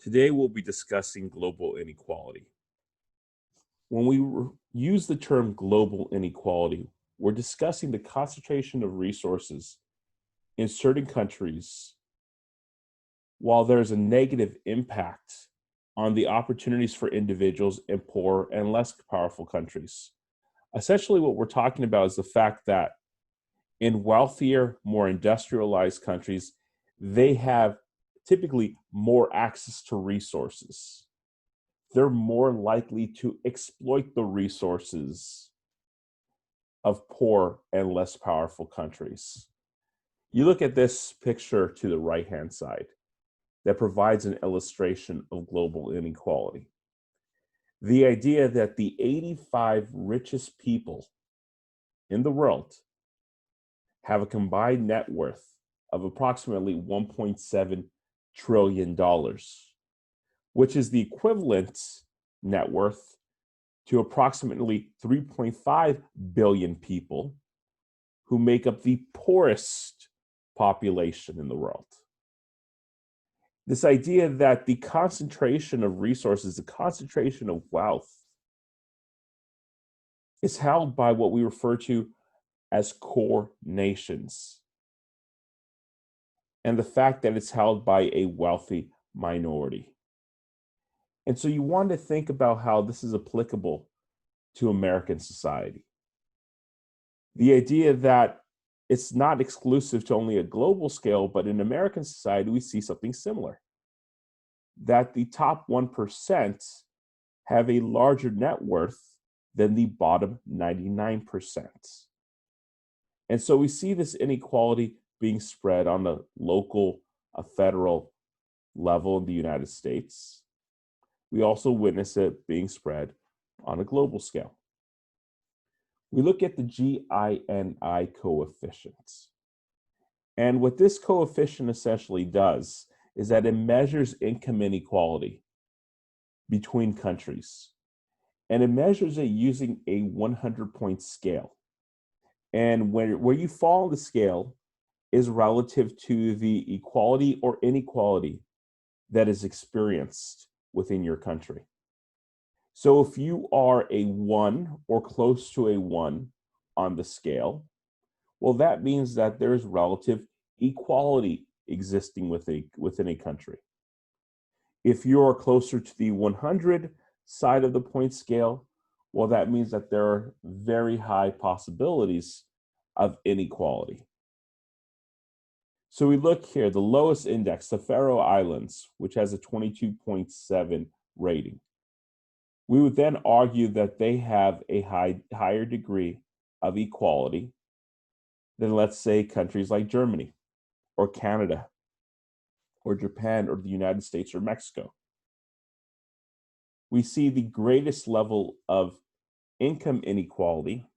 Today we'll be discussing global inequality. When we use the term global inequality, we're discussing the concentration of resources in certain countries while there's a negative impact on the opportunities for individuals in poor and less powerful countries. Essentially, what we're talking about is the fact that in wealthier, more industrialized countries, they have typically more access to resources. They're more likely to exploit the resources of poor and less powerful countries. You look at this picture to the right-hand side that provides an illustration of global inequality. The idea that the 85 richest people in the world have a combined net worth of approximately $1.7 trillion, which is the equivalent net worth to approximately 3.5 billion people who make up the poorest population in the world. This idea that the concentration of resources, the concentration of wealth, is held by what we refer to as core nations, and the fact that it's held by a wealthy minority. And so you want to think about how this is applicable to American society. The idea that it's not exclusive to only a global scale, but in American society, we see something similar. That the top 1% have a larger net worth than the bottom 99%. And so we see this inequality being spread on a local, a federal level in the United States. We also witness it being spread on a global scale. We look at the GINI coefficients. And what this coefficient essentially does is that it measures income inequality between countries. And it measures it using a 100-point scale. And where you fall on the scale is relative to the equality or inequality that is experienced within your country. So if you are a 1 or close to a 1 on the scale, well, that means that there's relative equality existing within a country. If you're closer to the 100 side of the point scale, well, that means that there are very high possibilities of inequality. So we look here, the lowest index, the Faroe Islands, which has a 22.7 rating. We would then argue that they have a higher degree of equality than, let's say, countries like Germany or Canada or Japan or the United States or Mexico. We see the greatest level of income inequality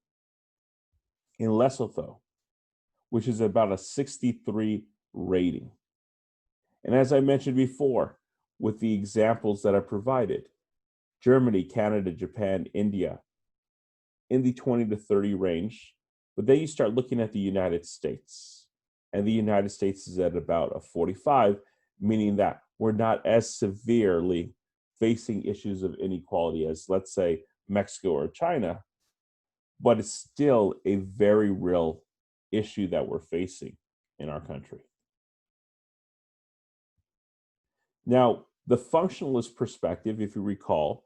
in Lesotho, which is about a 63 rating. And as I mentioned before, with the examples that I provided, Germany, Canada, Japan, India, in the 20 to 30 range, but then you start looking at the United States, and the United States is at about a 45, meaning that we're not as severely facing issues of inequality as, let's say, Mexico or China, but it's still a very real issue that we're facing in our country. Now, the functionalist perspective, if you recall,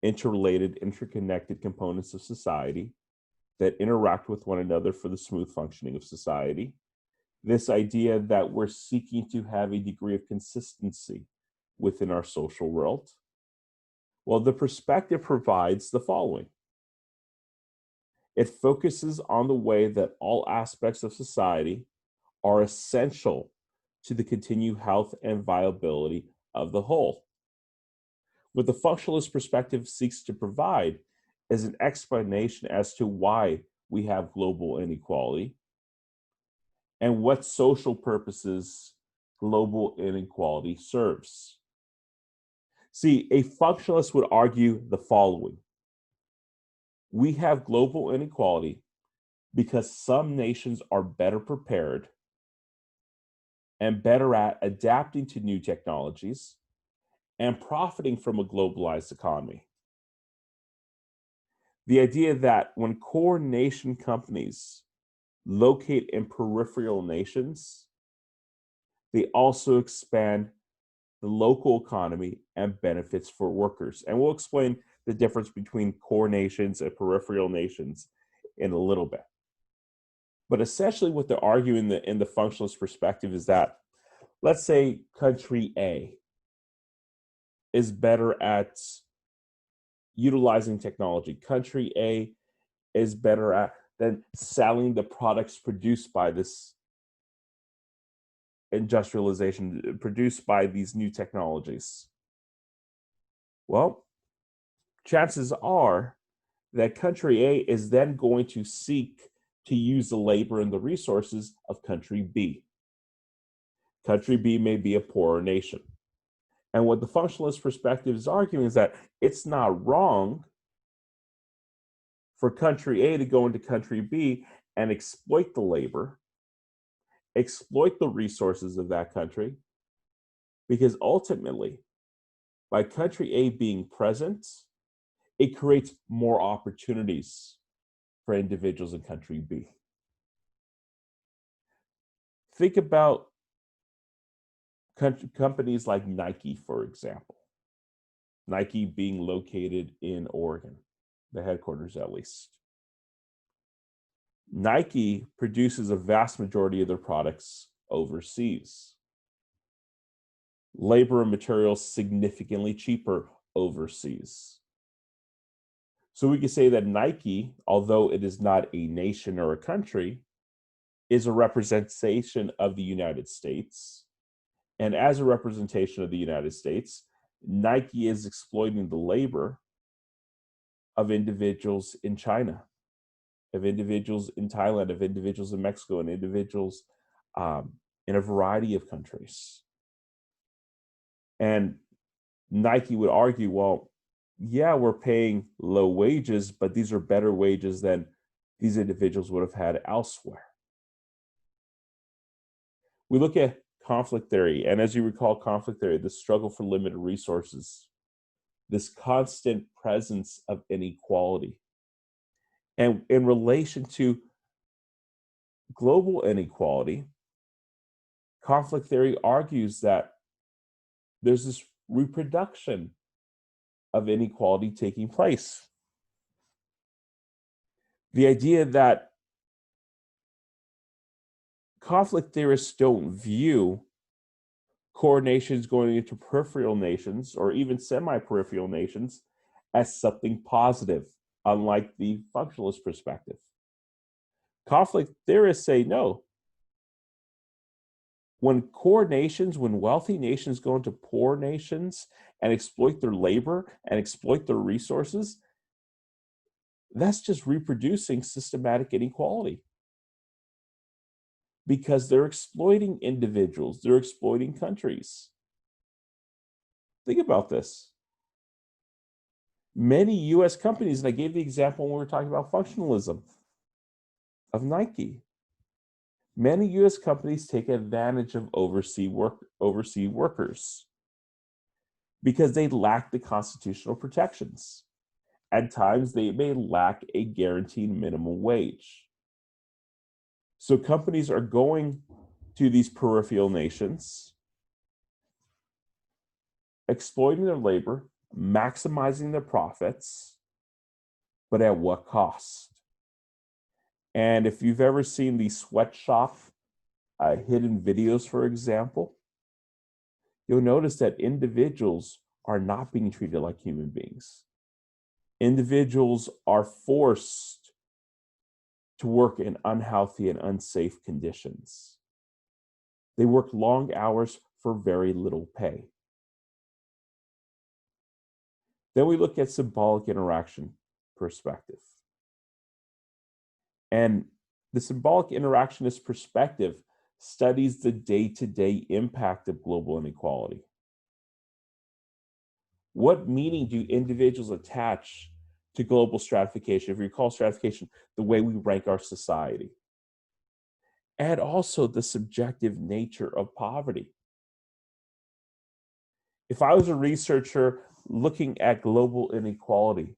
interrelated, interconnected components of society that interact with one another for the smooth functioning of society. This idea that we're seeking to have a degree of consistency within our social world. Well, the perspective provides the following. It focuses on the way that all aspects of society are essential to the continued health and viability of the whole. What the functionalist perspective seeks to provide is an explanation as to why we have global inequality and what social purposes global inequality serves. See, a functionalist would argue the following. We have global inequality because some nations are better prepared and better at adapting to new technologies and profiting from a globalized economy. The idea that when core nation companies locate in peripheral nations, they also expand the local economy and benefits for workers. And we'll explain the difference between core nations and peripheral nations in a little bit. But essentially what they're arguing in the functionalist perspective is that, let's say country A is better at utilizing technology. Country A is better at than selling the products produced by this industrialization, produced by these new technologies. Well, chances are that country A is then going to seek to use the labor and the resources of country B. Country B may be a poorer nation. And what the functionalist perspective is arguing is that it's not wrong for country A to go into country B and exploit the labor, exploit the resources of that country, because ultimately, by country A being present, it creates more opportunities for individuals in country B. Think about companies like Nike, for example. Nike being located in Oregon, the headquarters at least. Nike produces a vast majority of their products overseas. Labor and materials significantly cheaper overseas. So we could say that Nike, although it is not a nation or a country, is a representation of the United States. And as a representation of the United States, Nike is exploiting the labor of individuals in China, of individuals in Thailand, of individuals in Mexico, and individuals in a variety of countries. And Nike would argue, well, yeah, we're paying low wages, but these are better wages than these individuals would have had elsewhere. We look at conflict theory, and as you recall, conflict theory, the struggle for limited resources, this constant presence of inequality. And in relation to global inequality, conflict theory argues that there's this reproduction of inequality taking place. The idea that conflict theorists don't view core nations going into peripheral nations or even semi-peripheral nations as something positive, unlike the functionalist perspective. Conflict theorists say no. When core nations, when wealthy nations go into poor nations and exploit their labor and exploit their resources, that's just reproducing systematic inequality. Because they're exploiting individuals, they're exploiting countries. Think about this. Many US companies, and I gave the example when we were talking about functionalism of Nike. Many US companies take advantage of overseas workers because they lack the constitutional protections. At times, they may lack a guaranteed minimum wage. So companies are going to these peripheral nations, exploiting their labor, maximizing their profits, but at what cost? And if you've ever seen the sweatshop hidden videos, for example, you'll notice that individuals are not being treated like human beings. Individuals are forced to work in unhealthy and unsafe conditions. They work long hours for very little pay. Then we look at symbolic interaction perspective. And the symbolic interactionist perspective studies the day-to-day impact of global inequality. What meaning do individuals attach to global stratification? If you recall stratification, the way we rank our society. And also the subjective nature of poverty. If I was a researcher looking at global inequality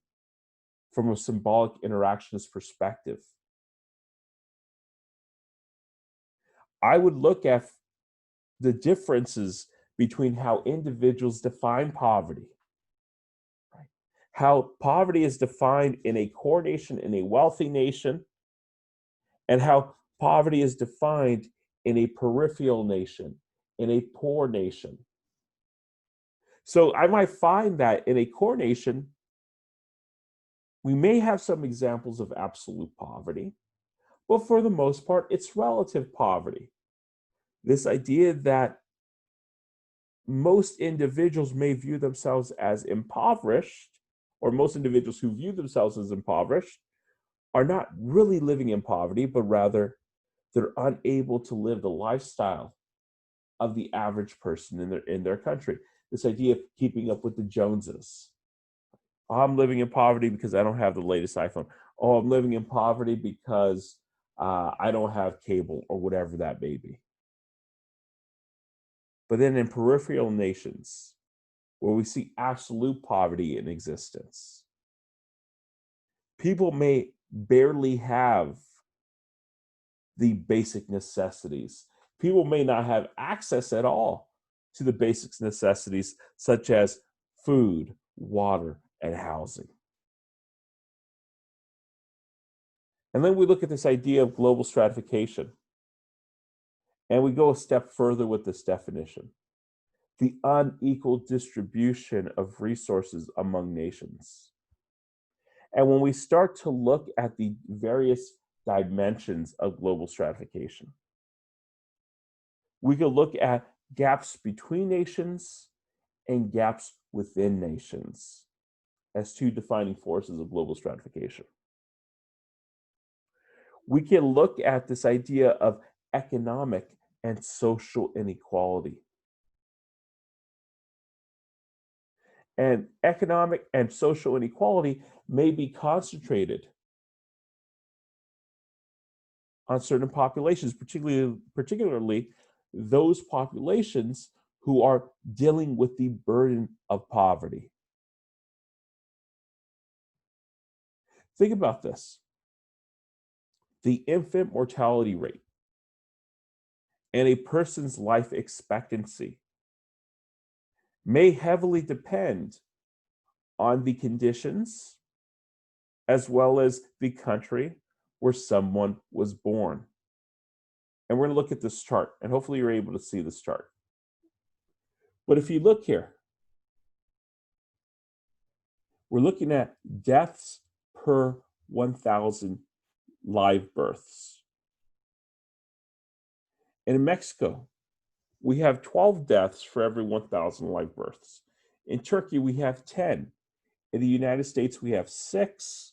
from a symbolic interactionist perspective, I would look at the differences between how individuals define poverty, right? How poverty is defined in a poor nation, in a wealthy nation, and how poverty is defined in a peripheral nation, in a poor nation. So I might find that in a core nation, we may have some examples of absolute poverty, but for the most part, it's relative poverty. This idea that most individuals may view themselves as impoverished, or most individuals who view themselves as impoverished are not really living in poverty, but rather they're unable to live the lifestyle of the average person in their country. This idea of keeping up with the Joneses. Oh, I'm living in poverty because I don't have the latest iPhone. Oh, I'm living in poverty because I don't have cable, or whatever that may be. But then in peripheral nations, where we see absolute poverty in existence, people may barely have the basic necessities. People may not have access at all to the basic necessities such as food, water, and housing. And then we look at this idea of global stratification, and we go a step further with this definition: the unequal distribution of resources among nations. And when we start to look at the various dimensions of global stratification, we could look at gaps between nations and gaps within nations as two defining forces of global stratification. We can look at this idea of economic and social inequality. And economic and social inequality may be concentrated on certain populations, particularly those populations who are dealing with the burden of poverty. Think about this. The infant mortality rate and a person's life expectancy may heavily depend on the conditions as well as the country where someone was born. And we're going to look at this chart, and hopefully you're able to see this chart. But if you look here, we're looking at deaths per 1,000 live births. And in Mexico, we have 12 deaths for every 1,000 live births. In Turkey, we have 10. In the United States, we have 6.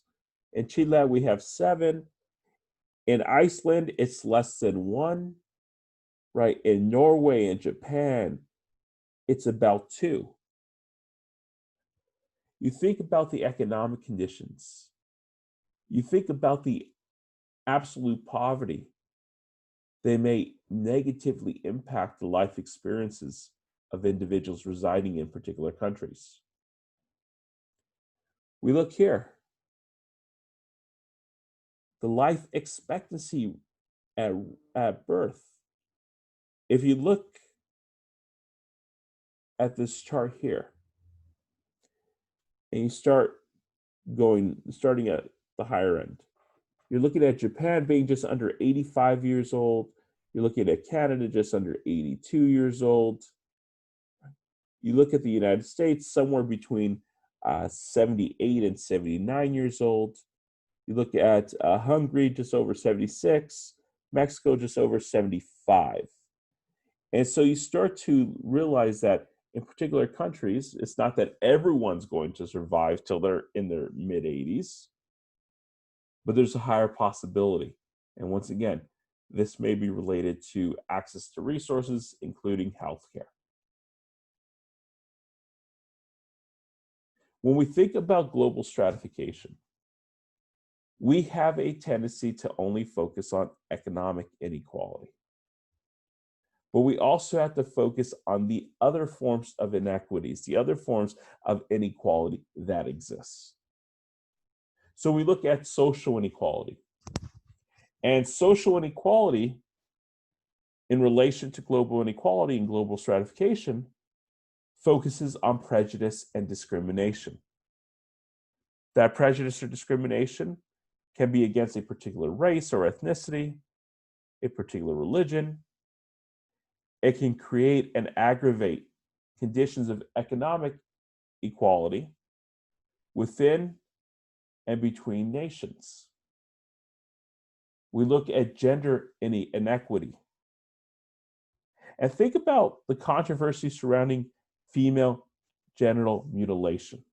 In Chile, we have 7. In Iceland, it's less than 1. Right? In Norway and Japan, it's about 2. You think about the economic conditions. You think about the absolute poverty. They may negatively impact the life experiences of individuals residing in particular countries. We look here. The life expectancy at birth. If you look at this chart here, and you starting at the higher end, you're looking at Japan being just under 85 years old. You're looking at Canada just under 82 years old. You look at the United States somewhere between 78 and 79 years old. You look at Hungary just over 76, Mexico just over 75. And so you start to realize that in particular countries, it's not that everyone's going to survive till they're in their mid 80s, but there's a higher possibility. And once again, this may be related to access to resources, including healthcare. When we think about global stratification, we have a tendency to only focus on economic inequality. But we also have to focus on the other forms of inequities, the other forms of inequality that exists. So we look at social inequality. And social inequality in relation to global inequality and global stratification focuses on prejudice and discrimination. That prejudice or discrimination can be against a particular race or ethnicity, a particular religion. It can create and aggravate conditions of economic equality within and between nations. We look at gender inequity. And think about the controversy surrounding female genital mutilation.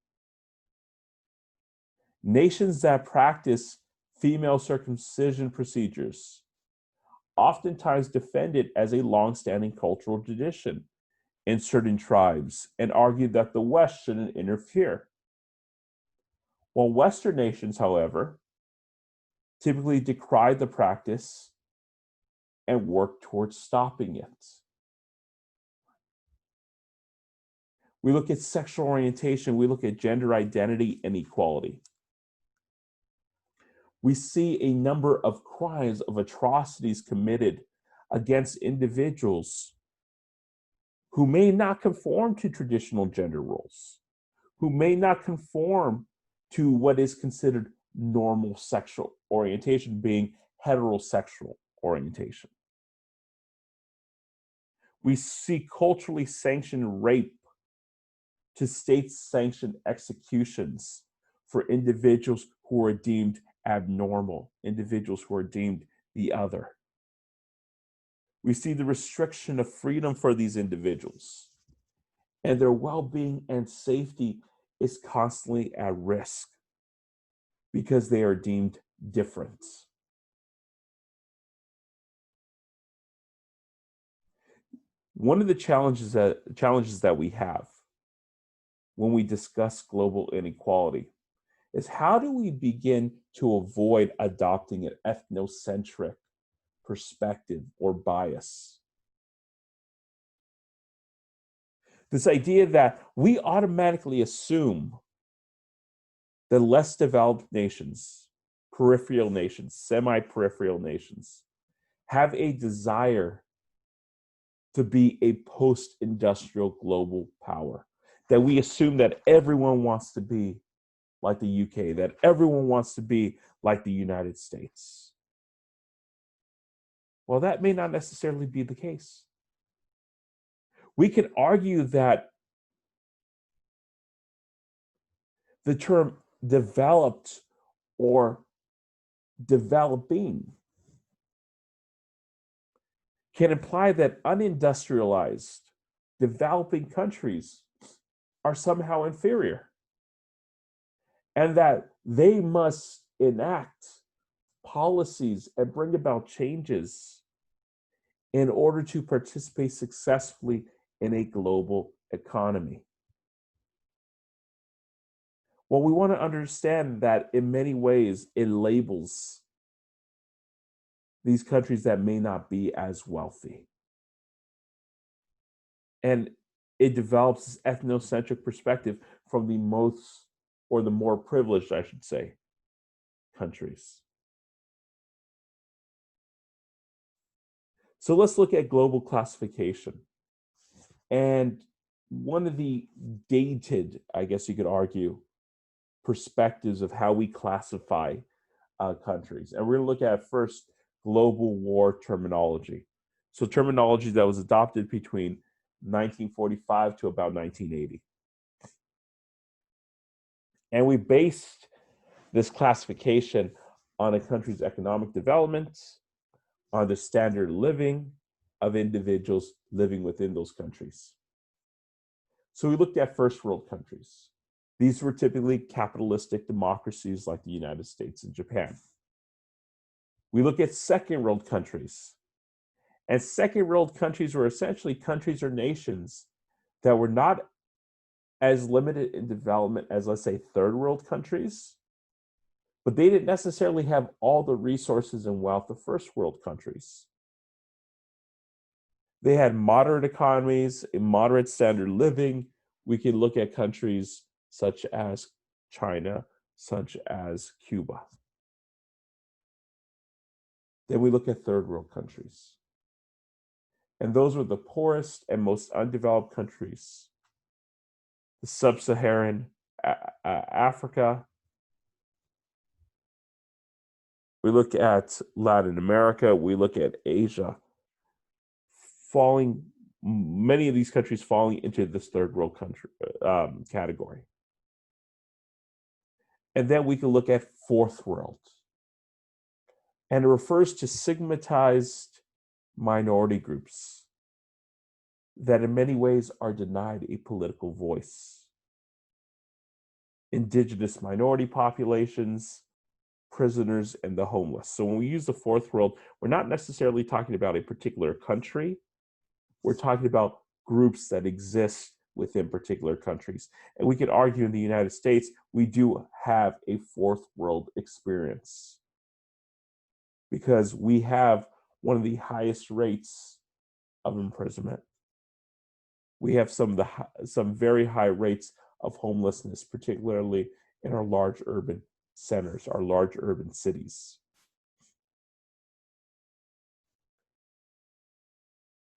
Nations that practice female circumcision procedures oftentimes defend it as a long-standing cultural tradition in certain tribes and argue that the West shouldn't interfere. While Western nations, however, typically decry the practice and work towards stopping it. We look at sexual orientation, we look at gender identity and equality. We see a number of crimes, of atrocities committed against individuals who may not conform to traditional gender roles, who may not conform to what is considered normal sexual orientation, being heterosexual orientation. We see culturally sanctioned rape to state-sanctioned executions for individuals who are deemed abnormal, individuals who are deemed the other. We see the restriction of freedom for these individuals, and their well-being and safety is constantly at risk because they are deemed different. One of the challenges that we have when we discuss global inequality is how do we begin to avoid adopting an ethnocentric perspective or bias? This idea that we automatically assume that less developed nations, peripheral nations, semi-peripheral nations, have a desire to be a post-industrial global power. That we assume that everyone wants to be like the UK, that everyone wants to be like the United States. Well, that may not necessarily be the case. We can argue that the term developed or developing can imply that unindustrialized, developing countries are somehow inferior, and that they must enact policies and bring about changes in order to participate successfully in a global economy. Well, we want to understand that in many ways it labels these countries that may not be as wealthy. And it develops this ethnocentric perspective from the most, or the more privileged, I should say, countries. So let's look at global classification. And one of the dated, I guess you could argue, perspectives of how we classify countries. And we're going to look at first global war terminology. So terminology that was adopted between 1945 to about 1980. And we based this classification on a country's economic development, on the standard of living of individuals living within those countries. So we looked at first world countries. These were typically capitalistic democracies like the United States and Japan. We look at second world countries. And second world countries were essentially countries or nations that were not as limited in development as, let's say, third world countries, but they didn't necessarily have all the resources and wealth of first world countries. They had moderate economies, a moderate standard of living. We can look at countries such as China, such as Cuba. Then we look at third world countries. And those were the poorest and most undeveloped countries. The sub-Saharan Africa. We look at Latin America. We look at Asia. Many of these countries falling into this third world country category. And then we can look at fourth world. And it refers to stigmatized minority groups that in many ways are denied a political voice. Indigenous minority populations, prisoners, and the homeless. So when we use the fourth world, we're not necessarily talking about a particular country. We're talking about groups that exist within particular countries. And we could argue in the United States, we do have a fourth world experience because we have one of the highest rates of imprisonment. We have some very high rates of homelessness, particularly in our large urban centers, our large urban cities.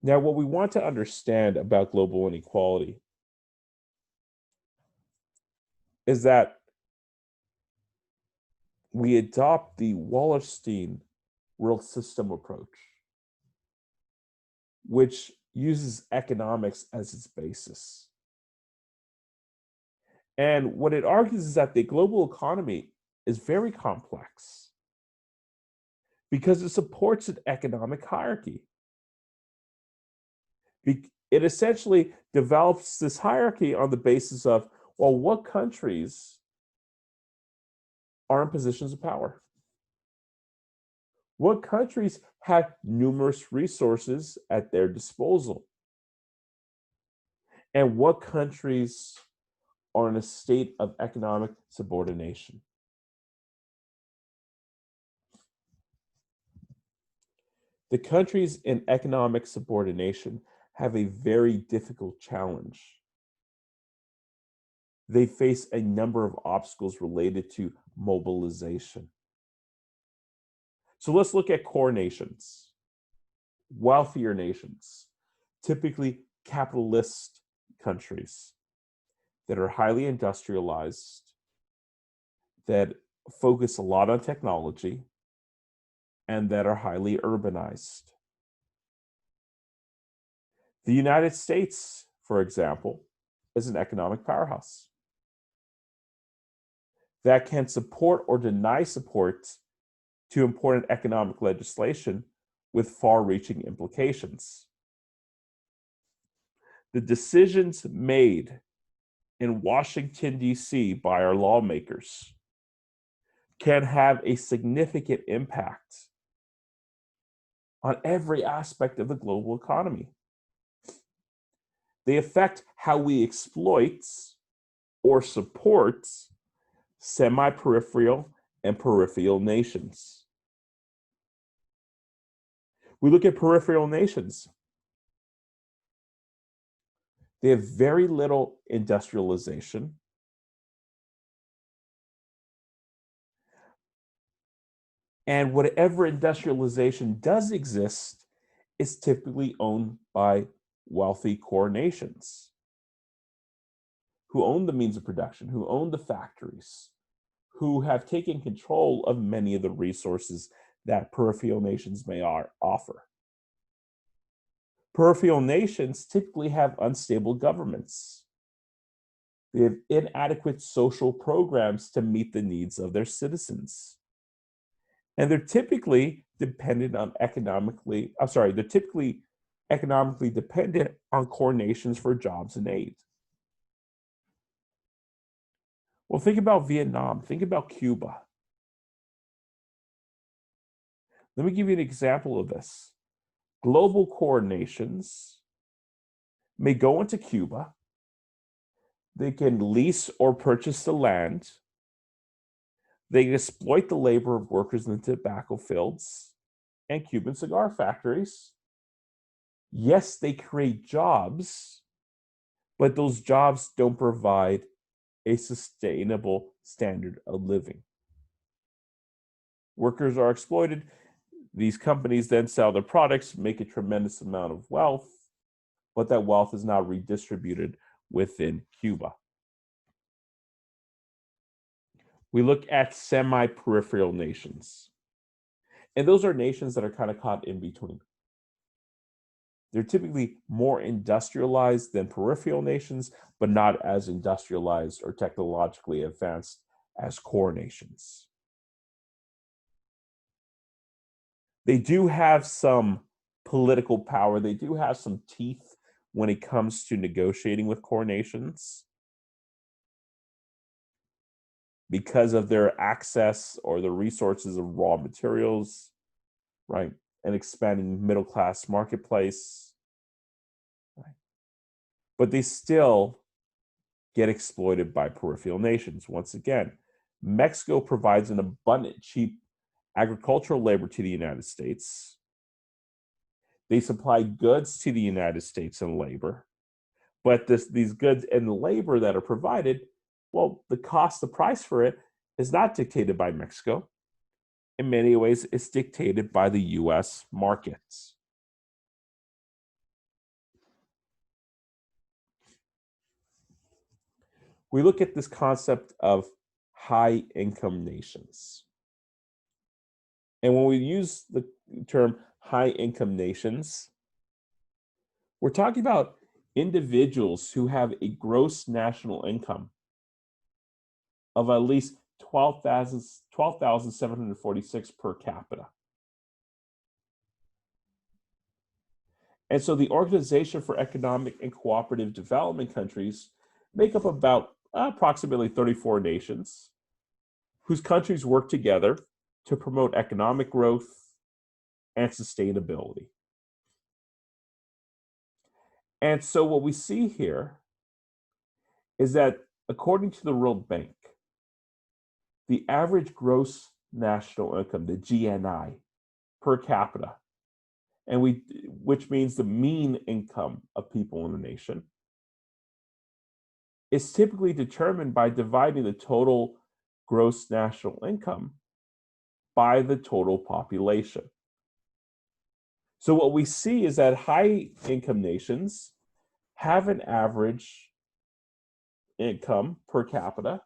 Now, what we want to understand about global inequality is that we adopt the Wallerstein world system approach, which uses economics as its basis. And what it argues is that the global economy is very complex because it supports an economic hierarchy. It essentially develops this hierarchy on the basis of, well, what countries are in positions of power? What countries have numerous resources at their disposal? And what countries are in a state of economic subordination? The countries in economic subordination have a very difficult challenge. They face a number of obstacles related to mobilization. So let's look at core nations, wealthier nations, typically capitalist countries that are highly industrialized, that focus a lot on technology, and that are highly urbanized. The United States, for example, is an economic powerhouse that can support or deny support to important economic legislation with far-reaching implications. The decisions made in Washington, D.C. by our lawmakers can have a significant impact on every aspect of the global economy. They affect how we exploit or support semi-peripheral and peripheral nations. We look at peripheral nations. They have very little industrialization. And whatever industrialization does exist is typically owned by wealthy core nations who own the means of production, who own the factories, who have taken control of many of the resources that peripheral nations may offer. Peripheral nations typically have unstable governments. They have inadequate social programs to meet the needs of their citizens. And they're typically dependent on economically dependent on core nations for jobs and aid. Well, think about Vietnam, think about Cuba. Let me give you an example of this. Global core nations may go into Cuba. They can lease or purchase the land. They can exploit the labor of workers in the tobacco fields and Cuban cigar factories. Yes, they create jobs, but those jobs don't provide a sustainable standard of living. Workers are exploited. These companies then sell their products, make a tremendous amount of wealth, but that wealth is now redistributed within Cuba. We look at semi-peripheral nations. And those are nations that are kind of caught in between. They're typically more industrialized than peripheral nations, but not as industrialized or technologically advanced as core nations. They do have some political power. They do have some teeth when it comes to negotiating with core nations because of their access or the resources of raw materials, right? An expanding middle class marketplace. Right? But they still get exploited by peripheral nations. Once again, Mexico provides an abundant, cheap agricultural labor to the United States. They supply goods to the United States and labor. But these goods and labor that are provided, well, the price for it is not dictated by Mexico. In many ways, it's dictated by the US markets. We look at this concept of high income nations. And when we use the term high income nations, we're talking about individuals who have a gross national income of at least 12,746 per capita. And so the Organization for Economic and Cooperative Development countries make up about approximately 34 nations whose countries work together to promote economic growth and sustainability. And so what we see here is that according to the World Bank, the average gross national income, the GNI, per capita, and which means the mean income of people in a nation, is typically determined by dividing the total gross national income by the total population. So what we see is that high income nations have an average income per capita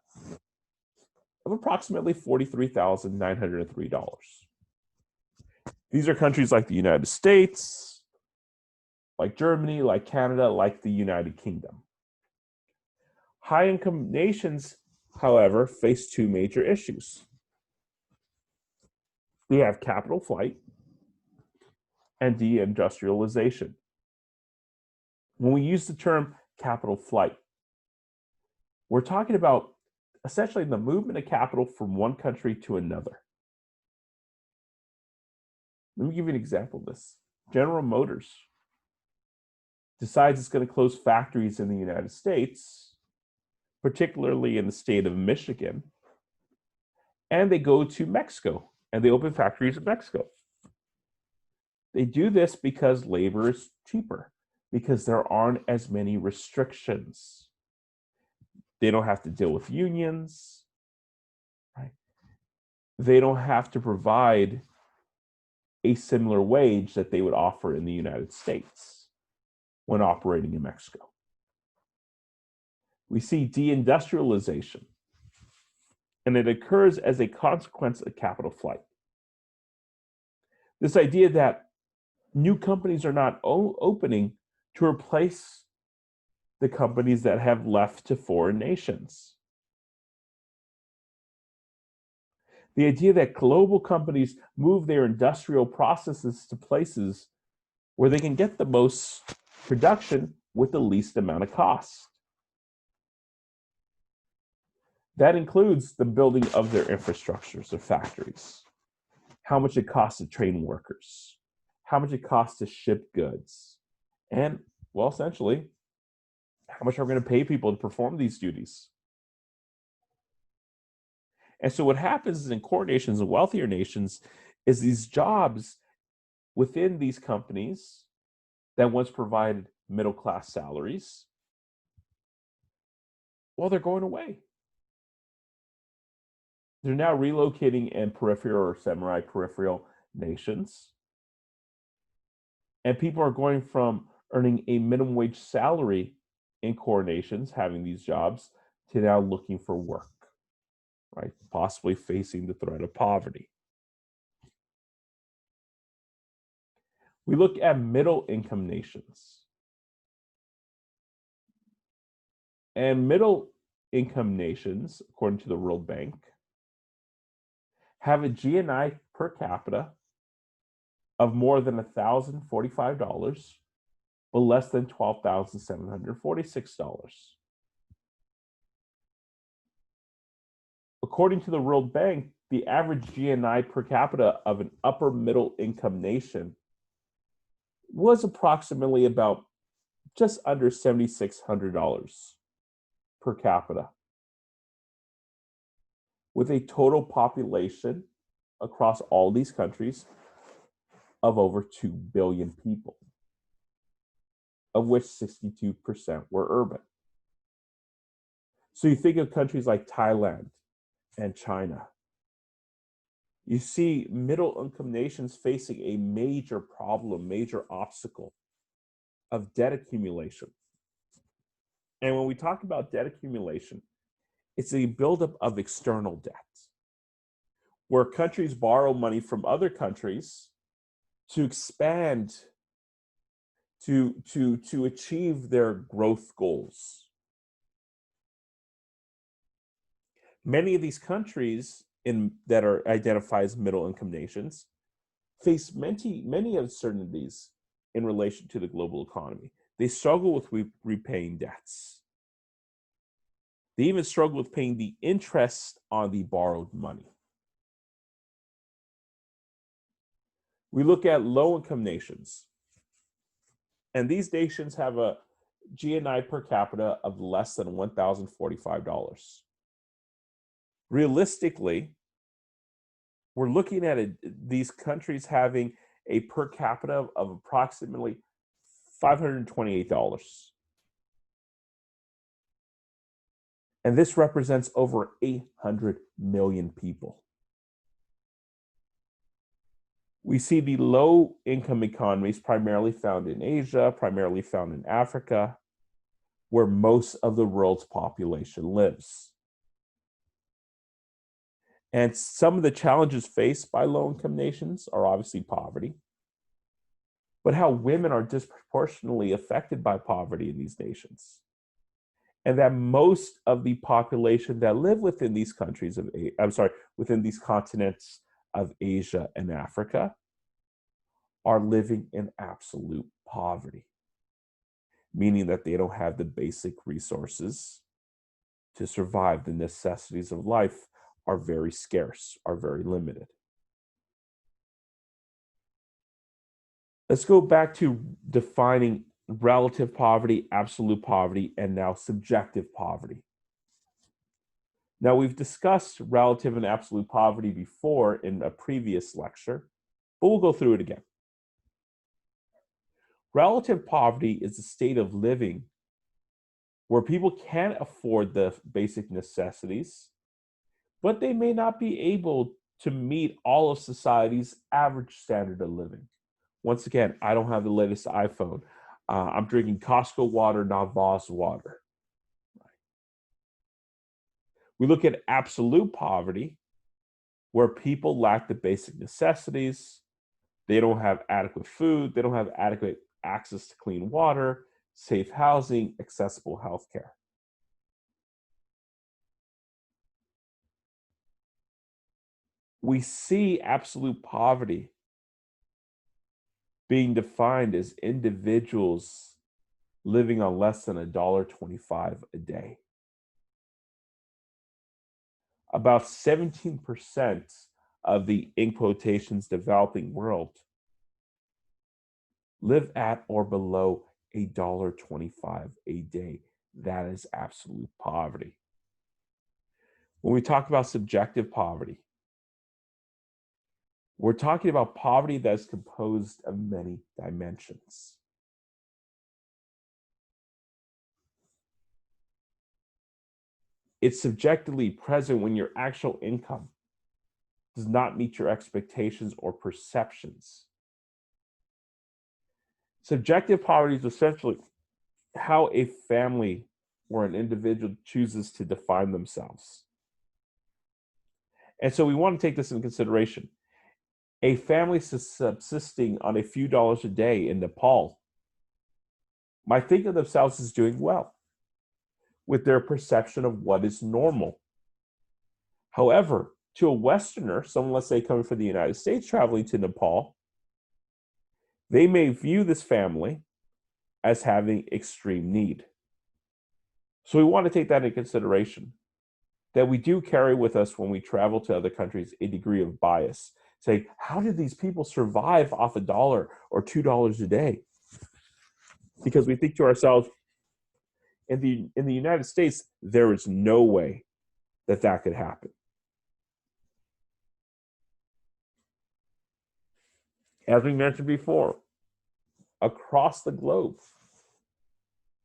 of approximately $43,903. These are countries like the United States, like Germany, like Canada, like the United Kingdom. High income nations, however, face two major issues. We have capital flight and deindustrialization. When we use the term capital flight, we're talking about essentially the movement of capital from one country to another. Let me give you an example of this. General Motors decides it's going to close factories in the United States, particularly in the state of Michigan, and they go to Mexico and they open factories in Mexico. They do this because labor is cheaper, because there aren't as many restrictions. They don't have to deal with unions, right? They don't have to provide a similar wage that they would offer in the United States when operating in Mexico. We see deindustrialization, and it occurs as a consequence of capital flight. This idea that new companies are not opening to replace the companies that have left to foreign nations. The idea that global companies move their industrial processes to places where they can get the most production with the least amount of cost. That includes the building of their infrastructures, their factories, how much it costs to train workers, how much it costs to ship goods, and, well, essentially, how much are we going to pay people to perform these duties? And so what happens is in core nations and wealthier nations is these jobs within these companies that once provided middle-class salaries, well, they're going away. They're now relocating in peripheral or semi-peripheral nations. And people are going from earning a minimum wage salary in core nations, having these jobs, to now looking for work, right? Possibly facing the threat of poverty. We look at middle income nations. And middle income nations, according to the World Bank, have a GNI per capita of more than $1,045, but less than $12,746. According to the World Bank, the average GNI per capita of an upper middle income nation was approximately about just under $7,600 per capita, with a total population across all these countries of over 2 billion people, of which 62% were urban. So you think of countries like Thailand and China. You see middle income nations facing a major problem, major obstacle of debt accumulation. And when we talk about debt accumulation, it's a buildup of external debt, where countries borrow money from other countries to expand, to achieve their growth goals. Many of these countries that are identified as middle income nations face many uncertainties in relation to the global economy. They struggle with repaying debts. They even struggle with paying the interest on the borrowed money. We look at low-income nations, and these nations have a GNI per capita of less than $1,045. Realistically, we're looking at these countries having a per capita of approximately $528. And this represents over 800 million people. We see the low-income economies primarily found in Asia, primarily found in Africa, where most of the world's population lives. And some of the challenges faced by low-income nations are obviously poverty, but how women are disproportionately affected by poverty in these nations. And that most of the population that live within these countries within these continents of Asia and Africa are living in absolute poverty, meaning that they don't have the basic resources to survive. The necessities of life are very scarce, are very limited. Let's go back to defining relative poverty, absolute poverty, and now subjective poverty. Now, we've discussed relative and absolute poverty before in a previous lecture, but we'll go through it again. Relative poverty is a state of living where people can't afford the basic necessities, but they may not be able to meet all of society's average standard of living. Once again, I don't have the latest iPhone. I'm drinking Costco water, not Voss water. We look at absolute poverty, where people lack the basic necessities. They don't have adequate food. They don't have adequate access to clean water, safe housing, accessible healthcare. We see absolute poverty being defined as individuals living on less than $1.25 a day. About 17% of the, in quotations, developing world live at or below $1.25 a day. That is absolute poverty. When we talk about subjective poverty, we're talking about poverty that is composed of many dimensions. It's subjectively present when your actual income does not meet your expectations or perceptions. Subjective poverty is essentially how a family or an individual chooses to define themselves. And so we want to take this into consideration. A family subsisting on a few dollars a day in Nepal might think of themselves as doing well with their perception of what is normal. However, to a Westerner, someone, let's say, coming from the United States traveling to Nepal, they may view this family as having extreme need. So we want to take that into consideration, that we do carry with us when we travel to other countries a degree of bias. Say, how did these people survive off $1 or $2 a day? Because we think to ourselves, in the United States, there is no way that that could happen. As we mentioned before, across the globe,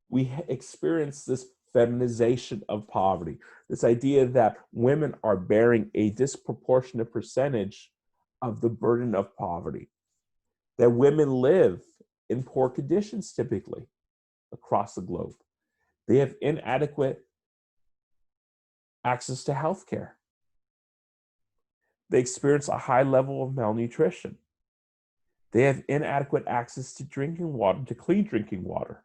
we experience this feminization of poverty, this idea that women are bearing a disproportionate percentage of the burden of poverty, that women live in poor conditions typically across the globe. They have inadequate access to health care. They experience a high level of malnutrition. They have inadequate access to drinking water, to clean drinking water.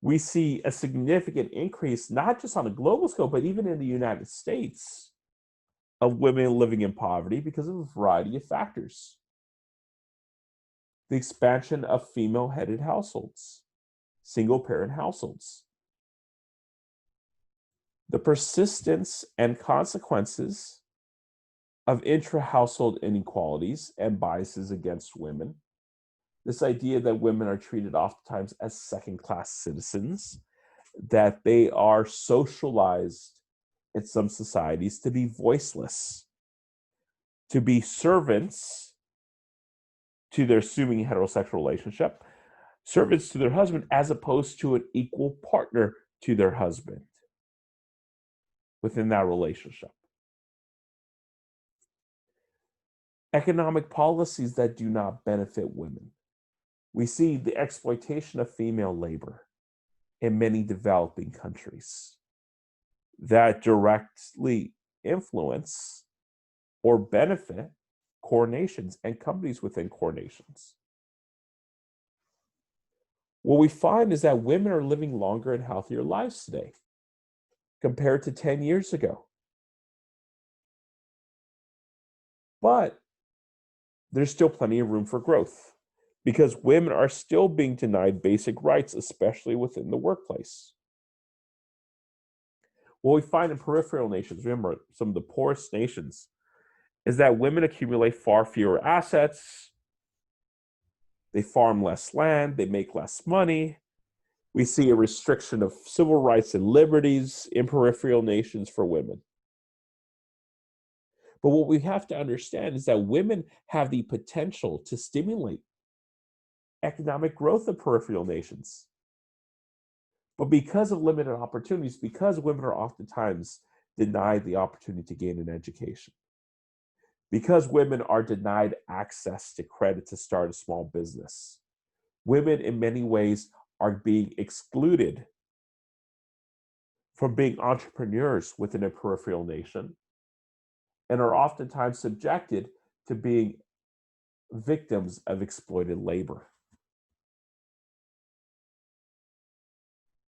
We see a significant increase, not just on a global scale, but even in the United States, of women living in poverty because of a variety of factors. The expansion of female-headed households, single-parent households. The persistence and consequences of intra-household inequalities and biases against women. This idea that women are treated oftentimes as second-class citizens, that they are socialized in some societies to be voiceless, to be servants to their assuming heterosexual relationship, servants to their husband as opposed to an equal partner to their husband within that relationship. Economic policies that do not benefit women. We see the exploitation of female labor in many developing countries that directly influence or benefit core nations and companies within core nations. What we find is that women are living longer and healthier lives today compared to 10 years ago. But there's still plenty of room for growth because women are still being denied basic rights, especially within the workplace. What we find in peripheral nations, remember, some of the poorest nations, is that women accumulate far fewer assets, they farm less land, they make less money. We see a restriction of civil rights and liberties in peripheral nations for women. But what we have to understand is that women have the potential to stimulate economic growth of peripheral nations. But because of limited opportunities, because women are oftentimes denied the opportunity to gain an education, because women are denied access to credit to start a small business, women in many ways are being excluded from being entrepreneurs within a peripheral nation and are oftentimes subjected to being victims of exploited labor.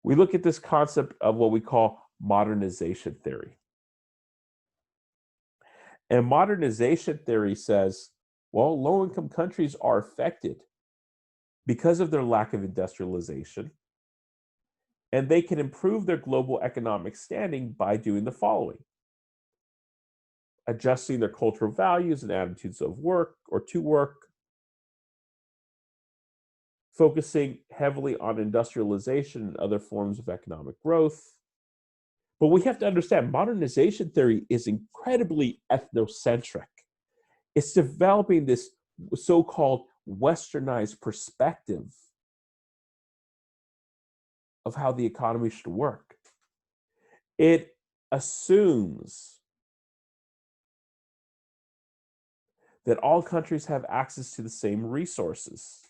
We look at this concept of what we call modernization theory. And modernization theory says, well, low-income countries are affected because of their lack of industrialization, and they can improve their global economic standing by doing the following: adjusting their cultural values and attitudes of work or to work, focusing heavily on industrialization and other forms of economic growth. But we have to understand modernization theory is incredibly ethnocentric. It's developing this so-called westernized perspective of how the economy should work. It assumes that all countries have access to the same resources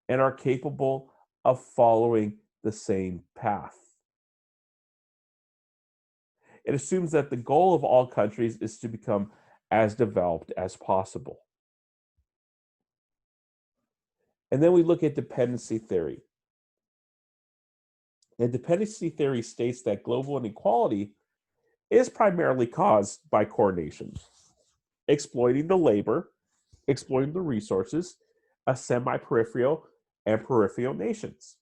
and are capable of following the same path. It assumes that the goal of all countries is to become as developed as possible. And then we look at dependency theory. And dependency theory states that global inequality is primarily caused by core nations exploiting the labor, exploiting the resources of semi-peripheral and peripheral nations.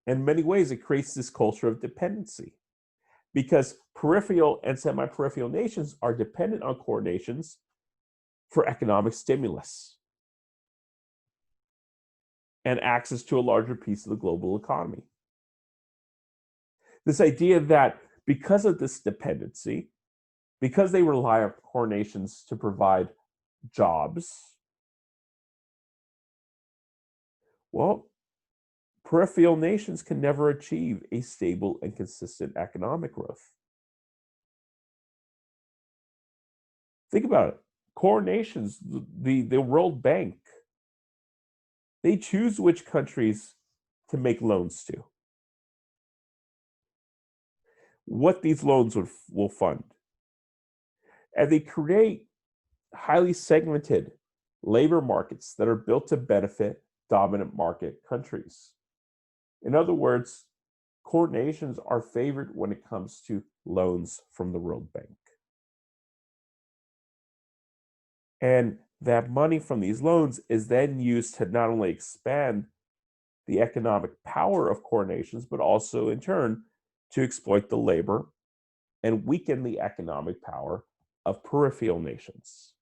In many ways, it creates this culture of dependency because peripheral and semi-peripheral nations are dependent on core nations for economic stimulus and access to a larger piece of the global economy. This idea that because of this dependency, because they rely on core nations to provide jobs, well, peripheral nations can never achieve a stable and consistent economic growth. Think about it. Core nations, the World Bank, they choose which countries to make loans to, what these loans will fund. And they create highly segmented labor markets that are built to benefit dominant market countries. In other words, core nations are favored when it comes to loans from the World Bank. And that money from these loans is then used to not only expand the economic power of core nations, but also in turn to exploit the labor and weaken the economic power of peripheral nations.